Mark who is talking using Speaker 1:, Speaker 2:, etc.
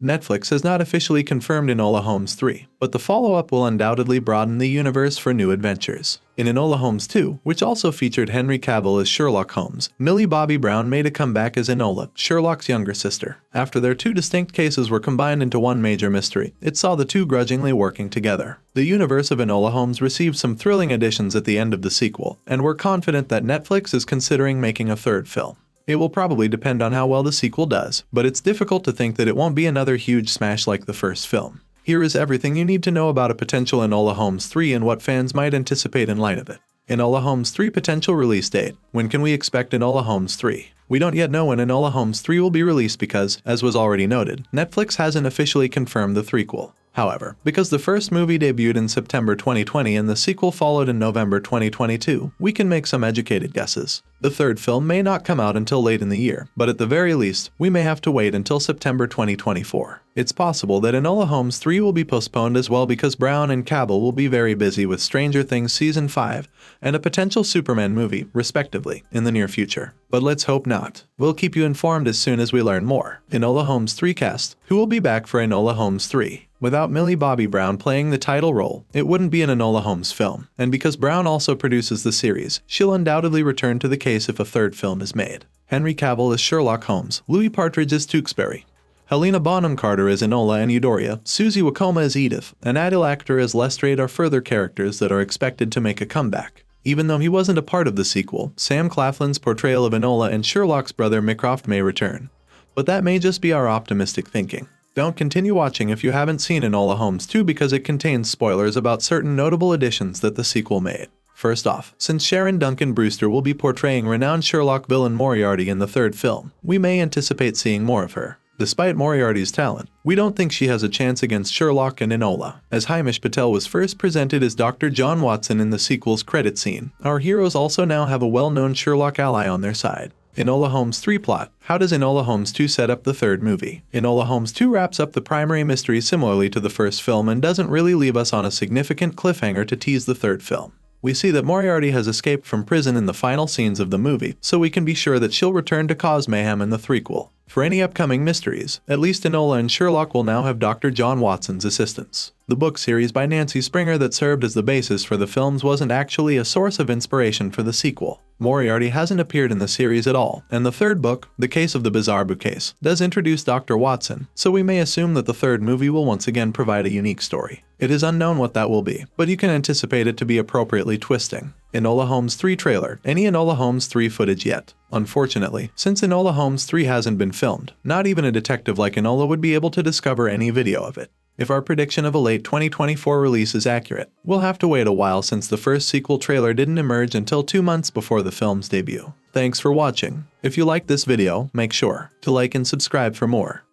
Speaker 1: Netflix has not officially confirmed Enola Holmes 3, but the follow-up will undoubtedly broaden the universe for new adventures. In Enola Holmes 2, which also featured Henry Cavill as Sherlock Holmes, Millie Bobby Brown made a comeback as Enola, Sherlock's younger sister. After their two distinct cases were combined into one major mystery, it saw the two grudgingly working together. The universe of Enola Holmes received some thrilling additions at the end of the sequel, and we're confident that Netflix is considering making a third film. It will probably depend on how well the sequel does, but it's difficult to think that it won't be another huge smash like the first film. Here is everything you need to know about a potential Enola Holmes 3 and what fans might anticipate in light of it. Enola Holmes 3 potential release date. When can we expect Enola Holmes 3? We don't yet know when Enola Holmes 3 will be released because, as was already noted, Netflix hasn't officially confirmed the threequel. However, because the first movie debuted in September 2020 and the sequel followed in November 2022, we can make some educated guesses. The third film may not come out until late in the year, but at the very least, we may have to wait until September 2024. It's possible that Enola Holmes 3 will be postponed as well because Brown and Cavill will be very busy with Stranger Things Season 5 and a potential Superman movie, respectively, in the near future. But let's hope not. We'll keep you informed as soon as we learn more. Enola Holmes 3 cast. Who will be back for Enola Holmes 3? Without Millie Bobby Brown playing the title role, it wouldn't be an Enola Holmes film, and because Brown also produces the series, she'll undoubtedly return to the case if a third film is made. Henry Cavill as Sherlock Holmes, Louis Partridge as Tewksbury, Helena Bonham Carter as Enola and Eudora, Susie Wokoma as Edith, and Adil Akhtar as Lestrade are further characters that are expected to make a comeback. Even though he wasn't a part of the sequel, Sam Claflin's portrayal of Enola and Sherlock's brother Mycroft may return. But that may just be our optimistic thinking. Don't continue watching if you haven't seen Enola Holmes 2 because it contains spoilers about certain notable additions that the sequel made. First off, since Sharon Duncan Brewster will be portraying renowned Sherlock villain Moriarty in the third film, we may anticipate seeing more of her. Despite Moriarty's talent, we don't think she has a chance against Sherlock and Enola. As Hamish Patel was first presented as Dr. John Watson in the sequel's credit scene, our heroes also now have a well-known Sherlock ally on their side. Enola Holmes 3 plot. How does Enola Holmes 2 set up the third movie? Enola Holmes 2 wraps up the primary mystery similarly to the first film and doesn't really leave us on a significant cliffhanger to tease the third film. We see that Moriarty has escaped from prison in the final scenes of the movie, so we can be sure that she'll return to cause mayhem in the threequel. For any upcoming mysteries, at least Enola and Sherlock will now have Dr. John Watson's assistance. The book series by Nancy Springer that served as the basis for the films wasn't actually a source of inspiration for the sequel. Moriarty hasn't appeared in the series at all, and the third book, The Case of the Bizarre Bookcase, does introduce Dr. Watson, so we may assume that the third movie will once again provide a unique story. It is unknown what that will be, but you can anticipate it to be appropriately twisting. Enola Holmes 3 trailer. Any Enola Holmes 3 footage yet? Unfortunately, since Enola Holmes 3 hasn't been filmed, not even a detective like Enola would be able to discover any video of it. If our prediction of a late 2024 release is accurate, we'll have to wait a while since the first sequel trailer didn't emerge until 2 months before the film's debut. Thanks for watching. If you liked this video, make sure to like and subscribe for more.